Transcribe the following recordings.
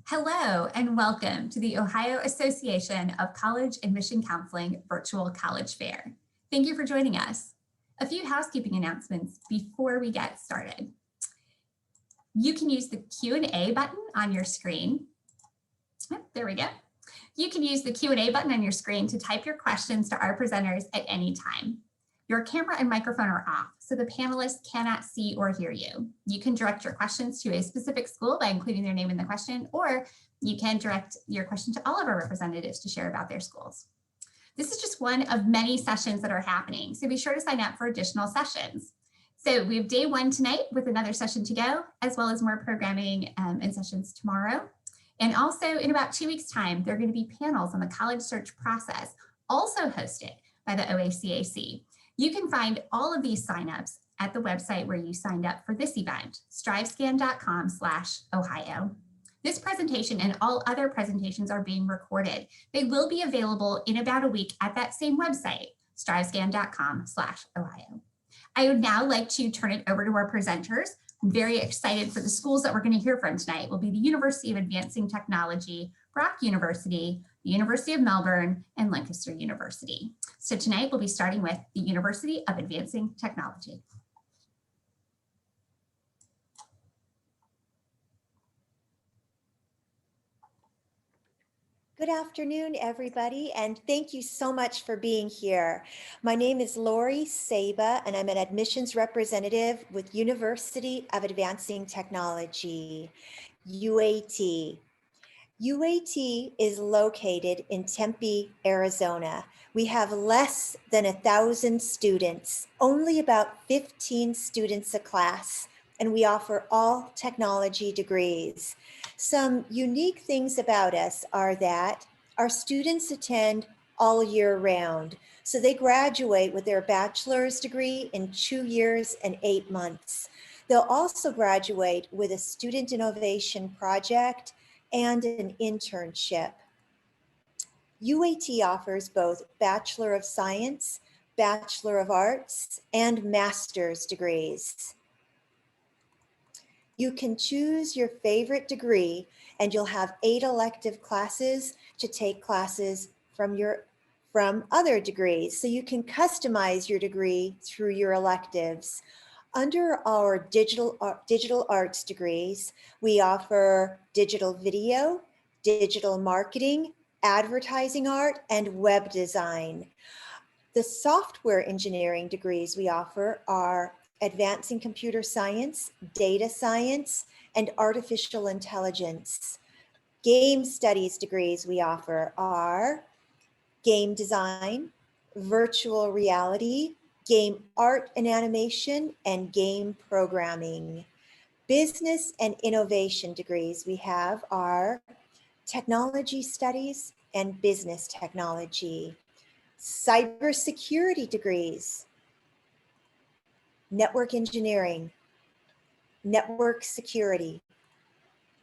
Hello and welcome to the Ohio Association of College Admission Counseling Virtual College Fair. Thank you for joining us. A few housekeeping announcements before we get started. You can use the Q&A button on your screen. There we go. You can use the Q&A button on your screen to type your questions to our presenters at any time. Your camera and microphone are off, so the panelists cannot see or hear you. You can direct your questions to a specific school by including their name in the question, or you can direct your question to all of our representatives to share about their schools. This is just one of many sessions that are happening, so be sure to sign up for additional sessions. So we have day one tonight with another session to go, as well as more programming and sessions tomorrow. And also in about 2 weeks' time, there are going to be panels on the college search process, also hosted by the OACAC. You can find all of these signups at the website where you signed up for this event, strivescan.com/Ohio. This presentation and all other presentations are being recorded. They will be available in about a week at that same website, strivescan.com/Ohio. I would now like to turn it over to our presenters. I'm very excited for the schools that we're going to hear from tonight. Will be the University of Advancing Technology, Brock University, the University of Melbourne, and Lancaster University. So tonight we'll be starting with the University of Advancing Technology. Good afternoon, everybody, and thank you so much for being here. My name is Lori Saba, and I'm an admissions representative with University of Advancing Technology, UAT. UAT is located in Tempe, Arizona. We have less than 1,000 students, only about 15 students a class, and we offer all technology degrees. Some unique things about us are that our students attend all year round. So they graduate with their bachelor's degree in 2 years and 8 months. They'll also graduate with a student innovation project and an internship. UAT offers both Bachelor of Science, Bachelor of Arts, and Master's degrees. You can choose your favorite degree, and you'll have 8 elective classes to take classes from other degrees. So you can customize your degree through your electives. Under our digital arts degrees, we offer digital video, digital marketing, advertising art, and web design. The software engineering degrees we offer are Advancing Computer Science, Data Science, and Artificial Intelligence. Game studies degrees we offer are Game Design, Virtual Reality, Game Art and Animation, and Game Programming. Business and Innovation degrees we have are Technology Studies and Business Technology. Cybersecurity degrees, Network Engineering, Network Security,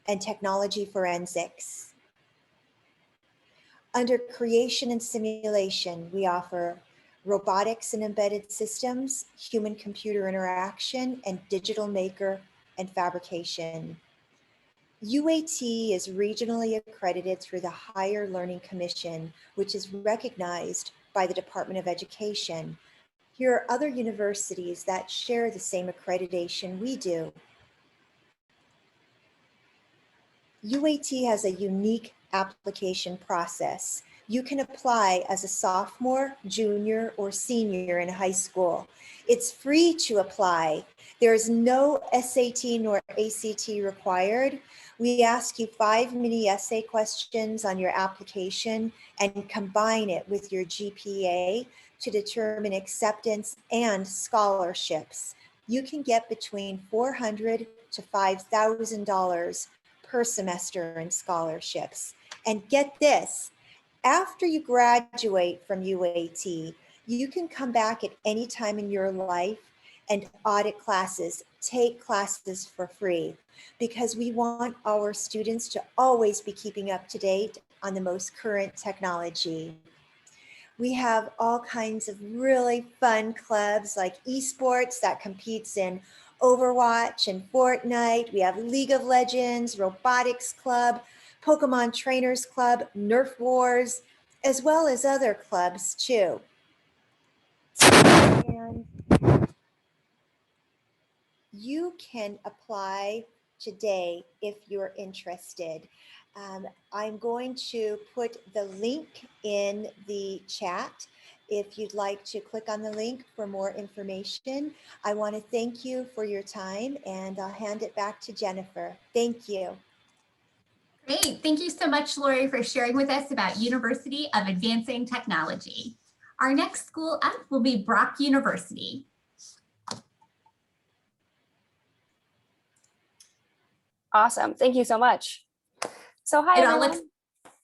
and Technology Forensics. Under Creation and Simulation, we offer Robotics and Embedded Systems, Human-Computer Interaction, and Digital Maker and Fabrication. UAT is regionally accredited through the Higher Learning Commission, which is recognized by the Department of Education. Here are other universities that share the same accreditation we do. UAT has a unique application process. You can apply as a sophomore, junior, or senior in high school. It's free to apply. There is no SAT nor ACT required. We ask you 5 mini essay questions on your application and combine it with your GPA to determine acceptance and scholarships. You can get between $400 to $5,000 per semester in scholarships. And get this, after you graduate from UAT, you can come back at any time in your life and audit classes, take classes for free, because we want our students to always be keeping up to date on the most current technology. We have all kinds of really fun clubs like esports that competes in Overwatch and Fortnite. We have League of Legends, Robotics Club, Pokemon Trainers Club, Nerf Wars, as well as other clubs too. And you can apply today if you're interested. I'm going to put the link in the chat if you'd like to click on the link for more information. I want to thank you for your time, and I'll hand it back to Jennifer. Thank you. Great. Thank you so much, Lori, for sharing with us about University of Advancing Technology. Our next school up will be Brock University. Awesome. Thank you so much. So hi, everyone.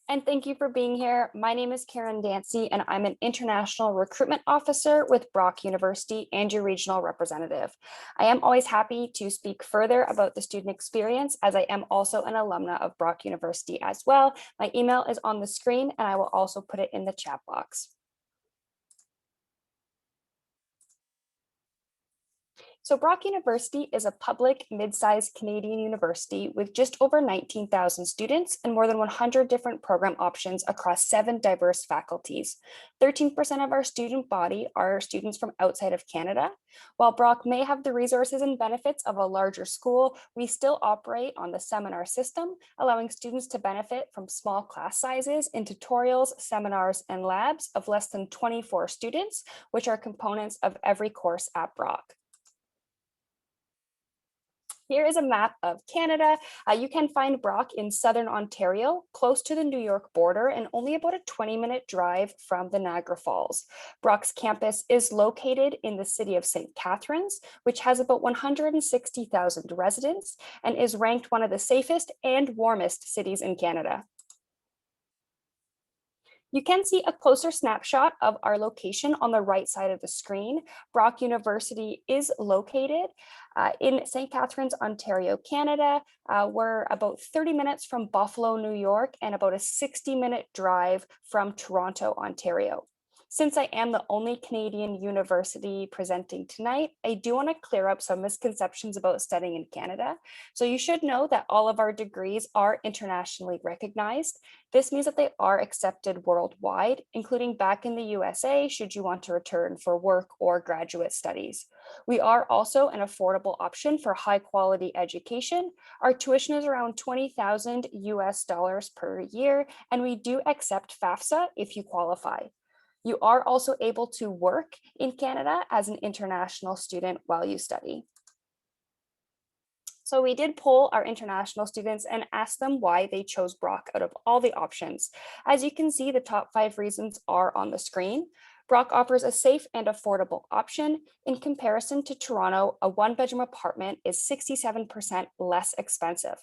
And thank you for being here. My name is Karen Dancy, and I'm an International Recruitment Officer with Brock University and your regional representative. I am always happy to speak further about the student experience, as I am also an alumna of Brock University as well. My email is on the screen, and I will also put it in the chat box. So Brock University is a public mid-sized Canadian university with just over 19,000 students and more than 100 different program options across 7 diverse faculties. 13% of our student body are students from outside of Canada. While Brock may have the resources and benefits of a larger school, we still operate on the seminar system, allowing students to benefit from small class sizes in tutorials, seminars, and labs of less than 24 students, which are components of every course at Brock. Here is a map of Canada. You can find Brock in Southern Ontario, close to the New York border and only about a 20-minute drive from the Niagara Falls. Brock's campus is located in the city of St. Catharines, which has about 160,000 residents and is ranked one of the safest and warmest cities in Canada. You can see a closer snapshot of our location on the right side of the screen. Brock University is located in St. Catharines, Ontario, Canada. We're about 30 minutes from Buffalo, New York, and about a 60-minute drive from Toronto, Ontario. Since I am the only Canadian university presenting tonight, I do want to clear up some misconceptions about studying in Canada. So you should know that all of our degrees are internationally recognized. This means that they are accepted worldwide, including back in the USA, should you want to return for work or graduate studies. We are also an affordable option for high quality education. Our tuition is around $20,000 US per year, and we do accept FAFSA if you qualify. You are also able to work in Canada as an international student while you study. So we did poll our international students and asked them why they chose Brock out of all the options. As you can see, the top 5 reasons are on the screen. Brock offers a safe and affordable option. In comparison to Toronto, a 1-bedroom apartment is 67% less expensive.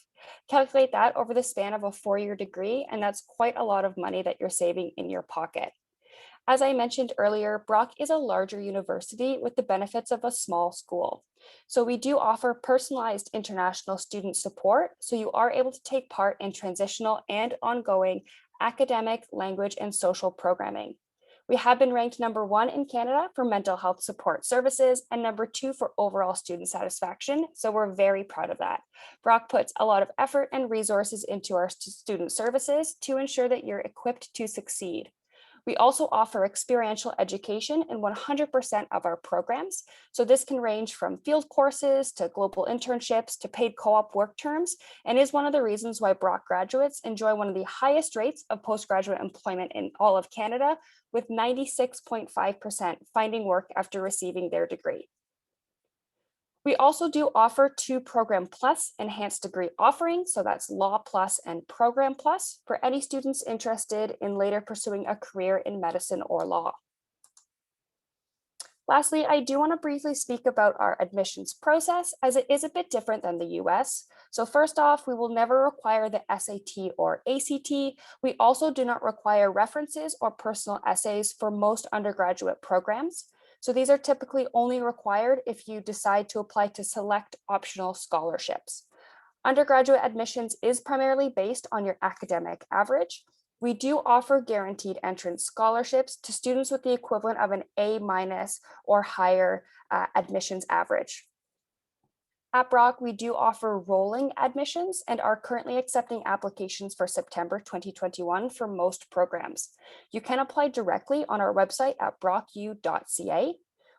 Calculate that over the span of a 4-year degree, and that's quite a lot of money that you're saving in your pocket. As I mentioned earlier, Brock is a larger university with the benefits of a small school. So we do offer personalized international student support, so you are able to take part in transitional and ongoing academic, language, and social programming. We have been ranked #1 in Canada for mental health support services and #2 for overall student satisfaction, so we're very proud of that. Brock puts a lot of effort and resources into our student services to ensure that you're equipped to succeed. We also offer experiential education in 100% of our programs. So this can range from field courses to global internships to paid co-op work terms, and is one of the reasons why Brock graduates enjoy one of the highest rates of postgraduate employment in all of Canada, with 96.5% finding work after receiving their degree. We also do offer 2 Program Plus enhanced degree offerings, so that's Law Plus and Program Plus, for any students interested in later pursuing a career in medicine or law. Lastly, I do want to briefly speak about our admissions process, as it is a bit different than the US. So first off, we will never require the SAT or ACT. We also do not require references or personal essays for most undergraduate programs. So these are typically only required if you decide to apply to select optional scholarships. Undergraduate admissions is primarily based on your academic average. We do offer guaranteed entrance scholarships to students with the equivalent of an A- or higher admissions average. At Brock, we do offer rolling admissions and are currently accepting applications for September 2021 for most programs. You can apply directly on our website at brocku.ca.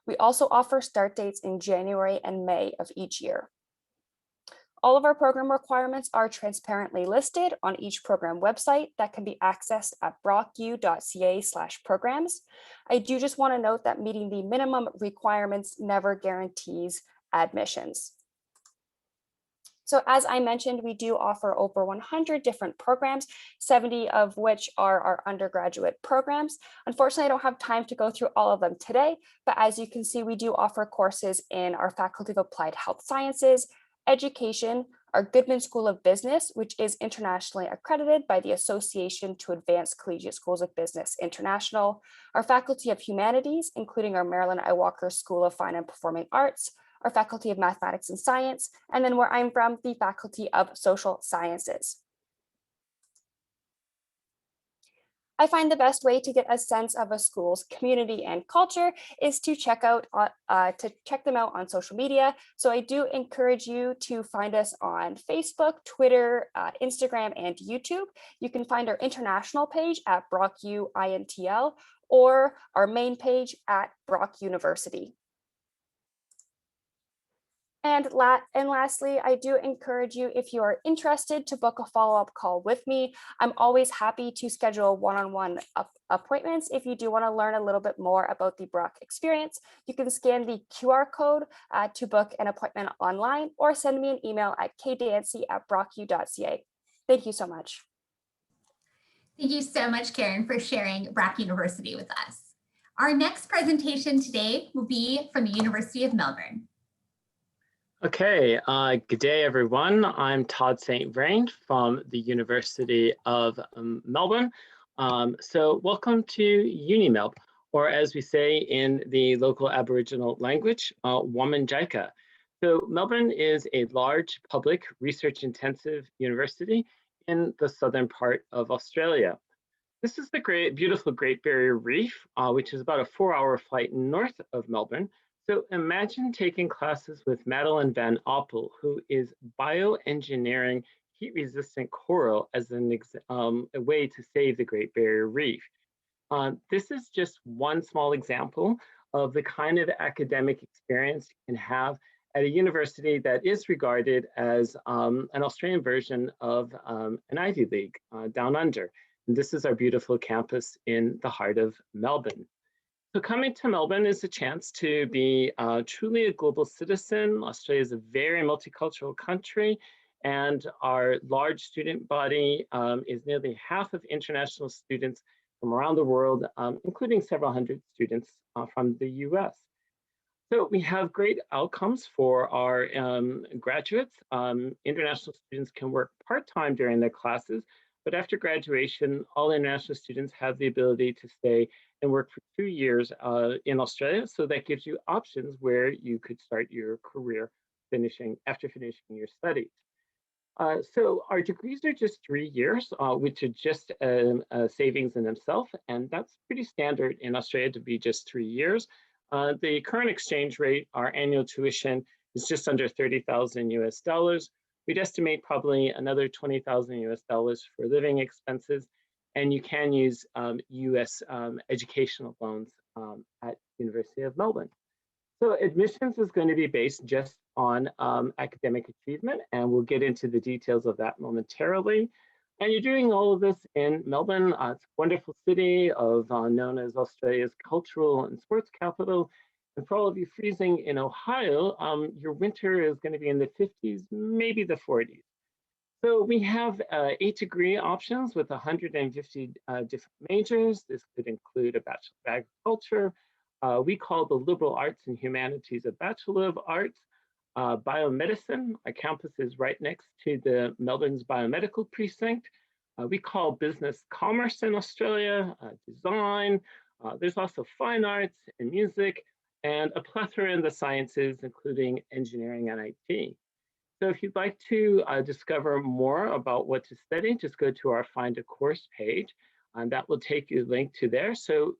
We also offer start dates in January and May of each year. All of our program requirements are transparently listed on each program website that can be accessed at brocku.ca/programs. I do just want to note that meeting the minimum requirements never guarantees admissions. So as I mentioned, we do offer over 100 different programs, 70 of which are our undergraduate programs. Unfortunately, I don't have time to go through all of them today, but as you can see, we do offer courses in our Faculty of Applied Health Sciences, Education, our Goodman School of Business, which is internationally accredited by the Association to Advance Collegiate Schools of Business International, our Faculty of Humanities, including our Marilyn I. Walker School of Fine and Performing Arts, our Faculty of Mathematics and Science, and then where I'm from, the Faculty of Social Sciences. I find the best way to get a sense of a school's community and culture is to check them out on social media. So I do encourage you to find us on Facebook, Twitter, Instagram, and YouTube. You can find our international page at BrockU INTL or our main page at Brock University. And lastly, I do encourage you, if you are interested, to book a follow-up call with me. I'm always happy to schedule one-on-one appointments. If you do want to learn a little bit more about the Brock experience, you can scan the QR code to book an appointment online or send me an email at kdancy@brocku.ca. Thank you so much. Thank you so much, Karen, for sharing Brock University with us. Our next presentation today will be from the University of Melbourne. Okay, good day, everyone. I'm Todd St. Vrain from the University of Melbourne. So welcome to UniMelb, or as we say in the local Aboriginal language, Wominjeka. So Melbourne is a large public research-intensive university in the southern part of Australia. This is the beautiful Great Barrier Reef, which is about a 4-hour flight north of Melbourne. So imagine taking classes with Madeline Van Oppel, who is bioengineering heat-resistant coral as a way to save the Great Barrier Reef. This is just one small example of the kind of academic experience you can have at a university that is regarded as an Australian version of an Ivy League down under. And this is our beautiful campus in the heart of Melbourne. So coming to Melbourne is a chance to be truly a global citizen. Australia is a very multicultural country, and our large student body is nearly half of international students from around the world, including several hundred students from the US. So we have great outcomes for our graduates. International students can work part-time during their classes, but after graduation, all international students have the ability to stay and work for 2 years in Australia. So that gives you options where you could start your career after finishing your studies. So our degrees are just 3 years, which are just a savings in themselves. And that's pretty standard in Australia to be just 3 years. The current exchange rate, our annual tuition is just under $30,000 US. We'd estimate probably another $20,000 US for living expenses. And you can use US educational loans at University of Melbourne. So admissions is going to be based just on academic achievement, and we'll get into the details of that momentarily. And you're doing all of this in Melbourne. It's a wonderful city known as Australia's cultural and sports capital. And for all of you freezing in Ohio, your winter is going to be in the 50s, maybe the 40s. So we have 8 degree options with 150 different majors. This could include a Bachelor of Agriculture. We call the Liberal Arts and Humanities a Bachelor of Arts. Biomedicine, our campus is right next to the Melbourne's biomedical precinct. We call business commerce in Australia, design. There's also fine arts and music, and a plethora in the sciences, including engineering and IT. So if you'd like to discover more about what to study, just go to our Find a Course page, and that will take you a link to there. So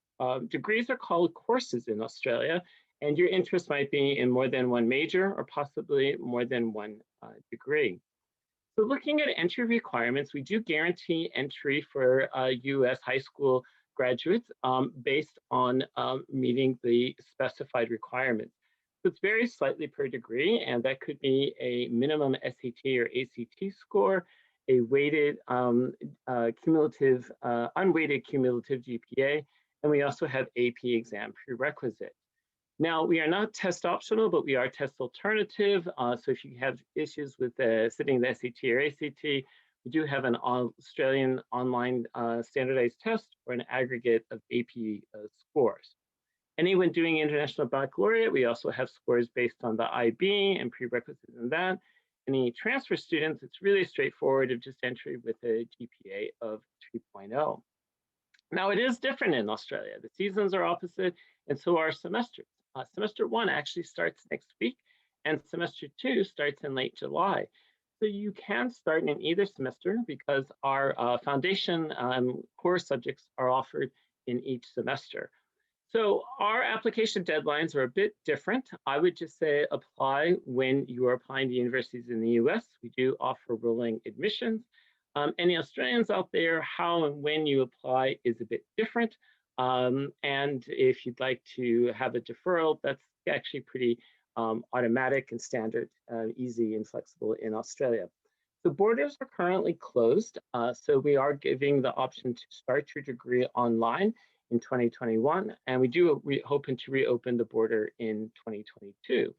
degrees are called courses in Australia, And your interest might be in more than one major or possibly more than one degree. So looking at entry requirements, we do guarantee entry for US high school graduates based on meeting the specified requirements. So it's very slightly per degree, and that could be a minimum SAT or ACT score, a weighted unweighted cumulative GPA, and we also have AP exam prerequisite. Now, we are not test optional, but we are test alternative. So if you have issues with sitting the SAT or ACT, we do have an Australian online standardized test or an aggregate of AP scores. Anyone doing International Baccalaureate, we also have scores based on the IB and prerequisites in that. Any transfer students, it's really straightforward of just entry with a GPA of 3.0. Now, it is different in Australia. The seasons are opposite, and so are semesters. Semester 1 actually starts next week, and semester 2 starts in late July. So you can start in either semester because our foundation core subjects are offered in each semester. So our application deadlines are a bit different. I would just say apply when you are applying to universities in the US. We do offer rolling admissions. Any Australians out there, how and when you apply is a bit different. And if you'd like to have a deferral, that's actually pretty automatic and standard, easy and flexible in Australia. The borders are currently closed, so we are giving the option to start your degree online in 2021, and we do hoping to reopen the border in 2022.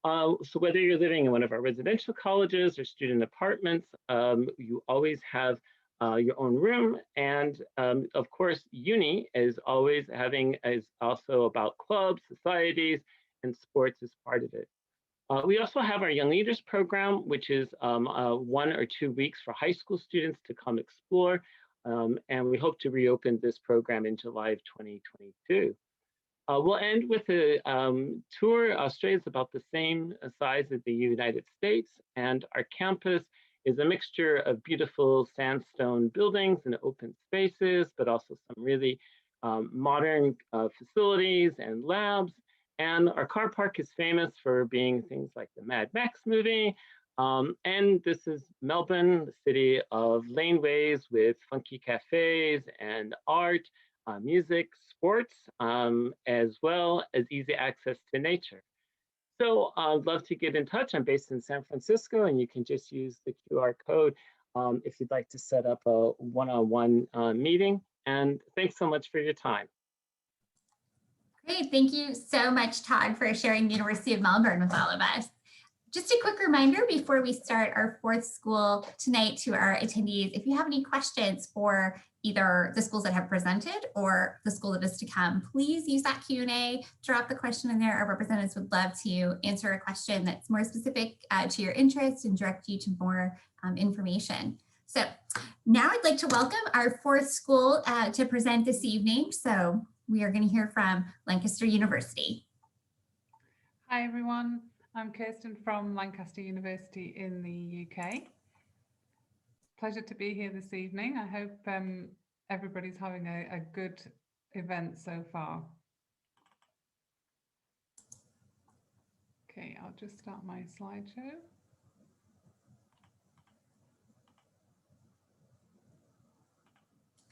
So whether you're living in one of our residential colleges or student apartments, you always have your own room. And of course, uni is also about clubs, societies, and sports as part of it. We also have our Young Leaders program, which is 1 or 2 weeks for high school students to come explore. And we hope to reopen this program in July of 2022. We'll end with a tour. Australia is about the same size as the United States, and our campus is a mixture of beautiful sandstone buildings and open spaces, but also some really modern facilities and labs. And our car park is famous for being things like the Mad Max movie. And this is Melbourne, the city of laneways with funky cafes and art, music, sports, as well as easy access to nature. So I'd love to get in touch. I'm based in San Francisco, and you can just use the QR code if you'd like to set up a one-on-one meeting. And thanks so much for your time. Great, thank you so much, Todd, for sharing the University of Melbourne with all of us. Just a quick reminder before we start our fourth school tonight to our attendees, if you have any questions for either the schools that have presented or the school that is to come, please use that Q&A, drop the question in there. Our representatives would love to answer a question that's more specific to your interest and direct you to more information. So now I'd like to welcome our fourth school to present this evening. So we are going to hear from Lancaster University. Hi everyone, I'm Kirsten from Lancaster University in the UK. Pleasure to be here this evening. I hope everybody's having a good event so far. Okay, I'll just start my slideshow.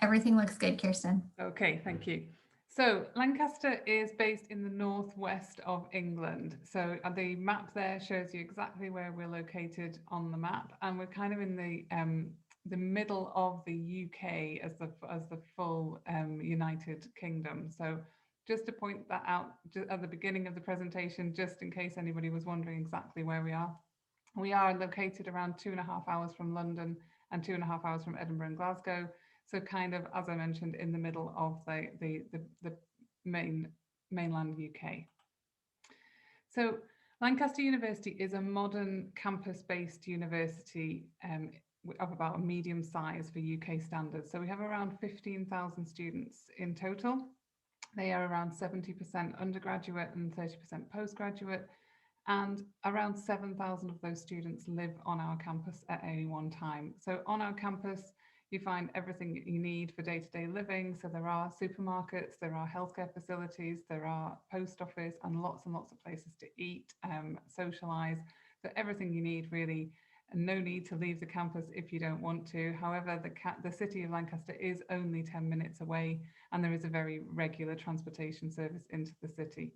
Everything looks good, Kirsten. Okay, thank you. So Lancaster is based in the northwest of England. So the map there shows you exactly where we're located on the map, and we're kind of in the middle of the UK as the full United Kingdom. So just to point that out at the beginning of the presentation, just in case anybody was wondering exactly where we are. We are located around 2.5 hours from London and 2.5 hours from Edinburgh and Glasgow. So kind of, as I mentioned, in the middle of the mainland UK. So Lancaster University is a modern campus-based university of about a medium size for UK standards. So we have around 15,000 students in total. They are around 70% undergraduate and 30% postgraduate. And around 7,000 of those students live on our campus at any one time. So on our campus, You find everything that you need for day-to-day living. So there are supermarkets, there are healthcare facilities, there are post office, and lots of places to eat, socialize. So everything you need really, and no need to leave the campus if you don't want to. However, the city of Lancaster is only 10 minutes away, and there is a very regular transportation service into the city.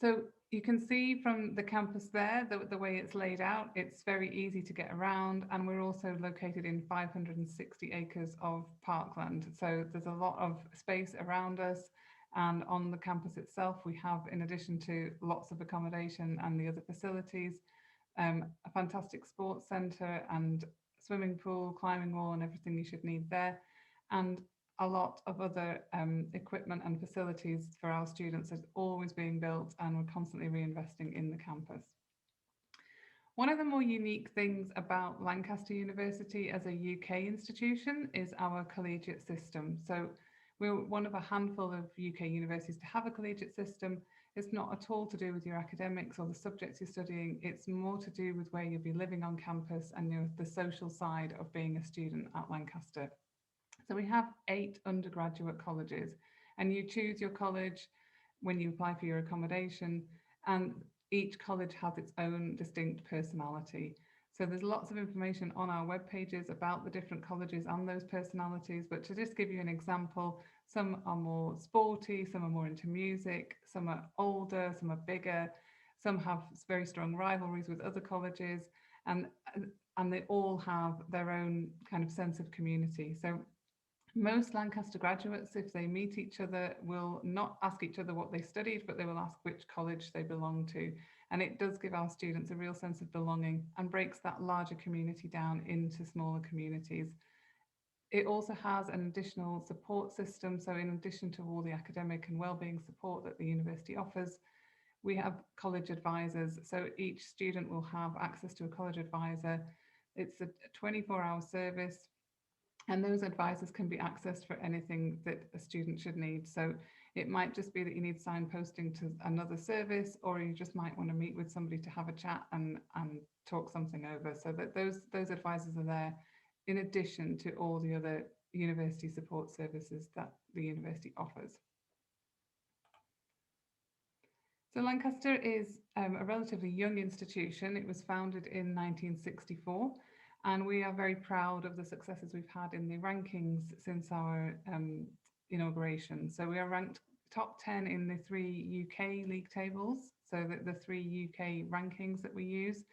So you can see from the campus there, the way it's laid out, it's very easy to get around, and we're also located in 560 acres of parkland. So there's a lot of space around us, and on the campus itself, we have, in addition to lots of accommodation and the other facilities, a fantastic sports centre and swimming pool, climbing wall, and everything you should need there. And a lot of other equipment and facilities for our students is always being built, and we're constantly reinvesting in the campus. One of the more unique things about Lancaster University as a UK institution is our collegiate system. So we're one of a handful of UK universities to have a collegiate system. It's not at all to do with your academics or the subjects you're studying. It's more to do with where you'll be living on campus and the social side of being a student at Lancaster. So we have 8 undergraduate colleges, and you choose your college when you apply for your accommodation, and each college has its own distinct personality. So there's lots of information on our web pages about the different colleges and those personalities, but to just give you an example, some are more sporty, some are more into music, some are older, some are bigger, some have very strong rivalries with other colleges, and they all have their own kind of sense of community. So most Lancaster graduates, if they meet each other, will not ask each other what they studied, but they will ask which college they belong to. And it does give our students a real sense of belonging and breaks that larger community down into smaller communities. It also has an additional support system. So in addition to all the academic and wellbeing support that the university offers, we have college advisors. So each student will have access to a college advisor. It's a 24-hour service, and those advisors can be accessed for anything that a student should need. So it might just be that you need signposting to another service, or you just might want to meet with somebody to have a chat and talk something over. So that those advisors are there in addition to all the other university support services that the university offers. So Lancaster is a relatively young institution. It was founded in 1964. And we are very proud of the successes we've had in the rankings since our inauguration. So we are ranked top 10 in the 3 UK league tables, so the 3 UK rankings that we use.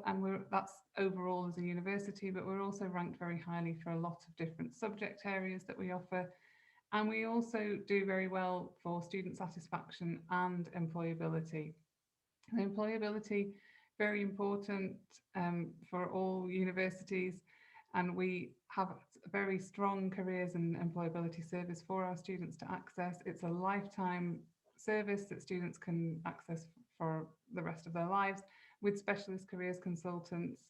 And that's overall as a university, but we're also ranked very highly for a lot of different subject areas that we offer. And we also do very well for student satisfaction and employability. The employability, very important for all universities, and we have a very strong careers and employability service for our students to access. It's a lifetime service that students can access for the rest of their lives, with specialist careers consultants,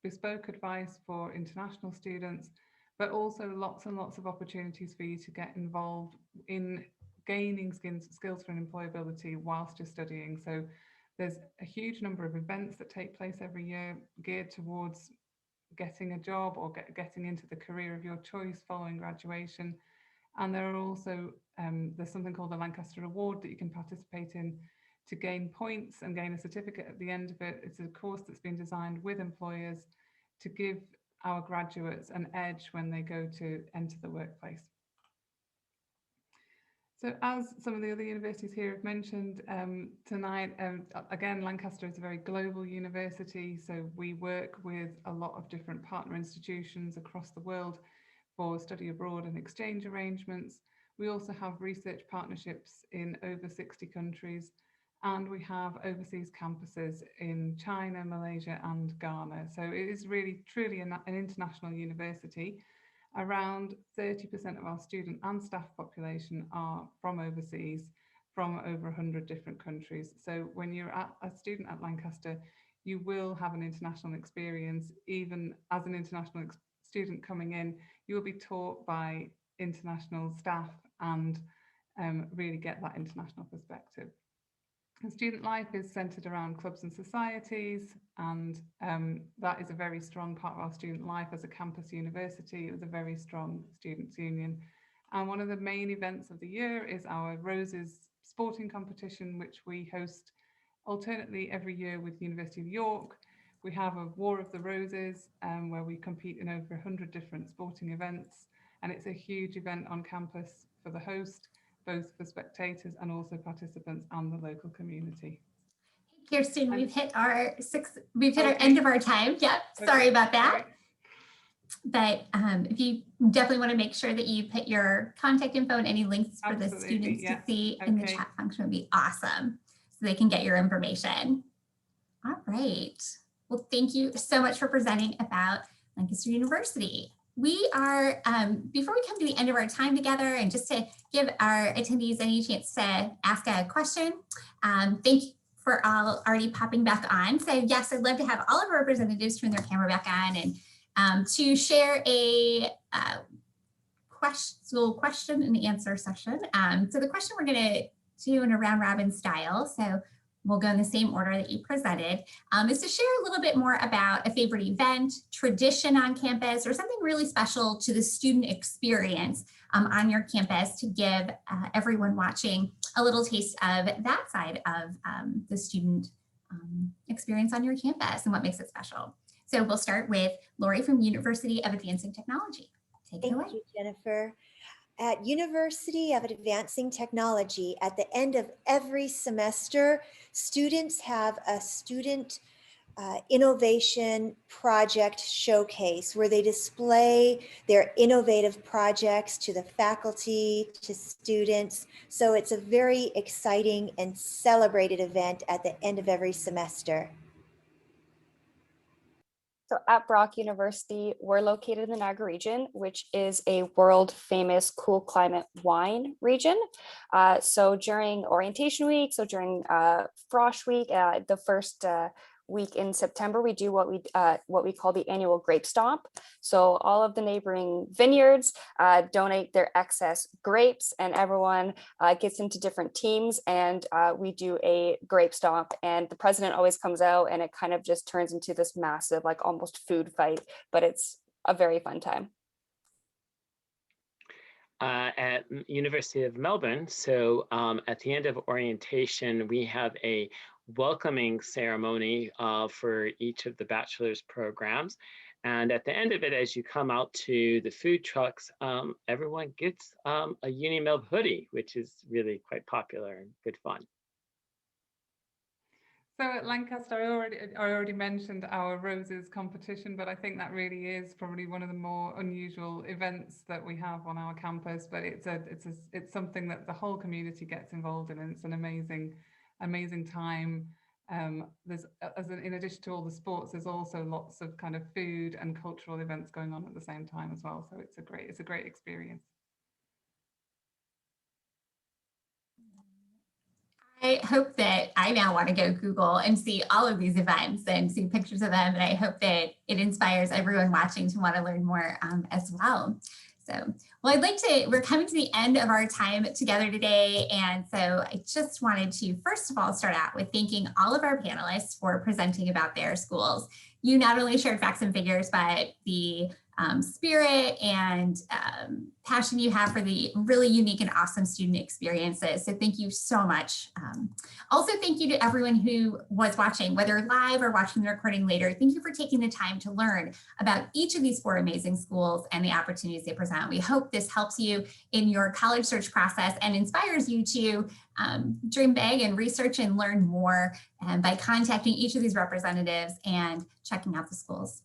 bespoke advice for international students, but also lots and lots of opportunities for you to get involved in gaining skills for employability whilst you're studying. So there's a huge number of events that take place every year geared towards getting a job or getting into the career of your choice following graduation. And there are also, there's something called the Lancaster Award that you can participate in to gain points and gain a certificate at the end of it. It's a course that's been designed with employers to give our graduates an edge when they go to enter the workplace. So as some of the other universities here have mentioned tonight, again, Lancaster is a very global university. So we work with a lot of different partner institutions across the world for study abroad and exchange arrangements. We also have research partnerships in over 60 countries, and we have overseas campuses in China, Malaysia, and Ghana. So it is really, truly an international university. Around 30% of our student and staff population are from overseas, from over 100 different countries. So when you're a student at Lancaster, you will have an international experience. Even as an international student coming in, you will be taught by international staff and really get that international perspective. The student life is centered around clubs and societies, and that is a very strong part of our student life as a campus university. It was a very strong students' union. And one of the main events of the year is our Roses sporting competition, which we host alternately every year with the University of York. We have a War of the Roses where we compete in over 100 different sporting events. And it's a huge event on campus for the host, both for spectators and also participants and the local community. Kirsten, we've hit our end of our time. Yep, sorry about that. Sorry. But if you definitely want to make sure that you put your contact info and any links for the students to see in the chat function would be awesome, so they can get your information. All right. Well, thank you so much for presenting about Lancaster University. We are, before we come to the end of our time together, and just to give our attendees any chance to ask a question, thank you for all already popping back on. So yes, I'd love to have all of our representatives turn their camera back on and to share a question and answer session. So the question we're gonna do in a round robin style, so we'll go in the same order that you presented, is to share a little bit more about a favorite event, tradition on campus, or something really special to the student experience on your campus, to give everyone watching a little taste of that side of the student experience on your campus and what makes it special. So we'll start with Lori from University of Advancing Technology. Take it away. Thank you, Jennifer. At University of Advancing Technology, at the end of every semester, students have a student innovation project showcase where they display their innovative projects to the faculty, to students. So it's a very exciting and celebrated event at the end of every semester. So at Brock University, we're located in the Niagara region, which is a world famous cool climate wine region. So during orientation week, so during Frosh week, the first week in September, we do what we call the annual grape stomp. So all of the neighboring vineyards donate their excess grapes, and everyone gets into different teams, and we do a grape stomp, and the president always comes out, and it kind of just turns into this massive, like almost food fight, but it's a very fun time. At University of Melbourne, so at the end of orientation, we have a welcoming ceremony for each of the bachelor's programs. And at the end of it, as you come out to the food trucks, everyone gets a UniMelb hoodie, which is really quite popular and good fun. So at Lancaster, I already mentioned our Roses competition, but I think that really is probably one of the more unusual events that we have on our campus. But it's something that the whole community gets involved in, and it's an amazing time. In addition to all the sports, there's also lots of kind of food and cultural events going on at the same time as well. So it's a great experience. I hope that I now want to go Google and see all of these events and see pictures of them. And I hope that it inspires everyone watching to want to learn more as well. So, well, we're coming to the end of our time together today. And so I just wanted to, first of all, start out with thanking all of our panelists for presenting about their schools. You not only shared facts and figures, but the spirit and passion you have for the really unique and awesome student experiences. So thank you so much. Also, thank you to everyone who was watching, whether live or watching the recording later. Thank you for taking the time to learn about each of these 4 amazing schools and the opportunities they present. We hope this helps you in your college search process and inspires you to dream big and research and learn more by contacting each of these representatives and checking out the schools.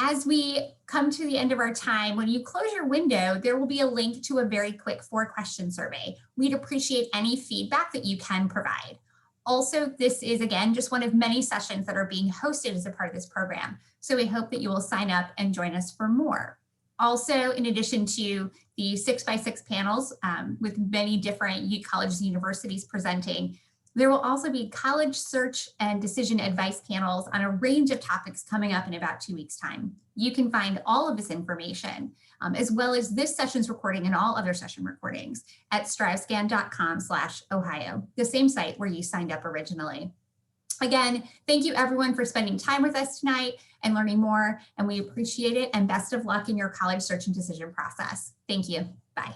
As we come to the end of our time, when you close your window, there will be a link to a very quick 4-question survey. We'd appreciate any feedback that you can provide. Also, this is, again, just one of many sessions that are being hosted as a part of this program. So we hope that you will sign up and join us for more. Also, in addition to the 6x6 panels with many different colleges and universities presenting, There will also be college search and decision advice panels on a range of topics coming up in about 2 weeks' time. You can find all of this information, as well as this session's recording and all other session recordings at strivescan.com/Ohio, the same site where you signed up originally. Again, thank you everyone for spending time with us tonight and learning more, and we appreciate it, and best of luck in your college search and decision process. Thank you. Bye.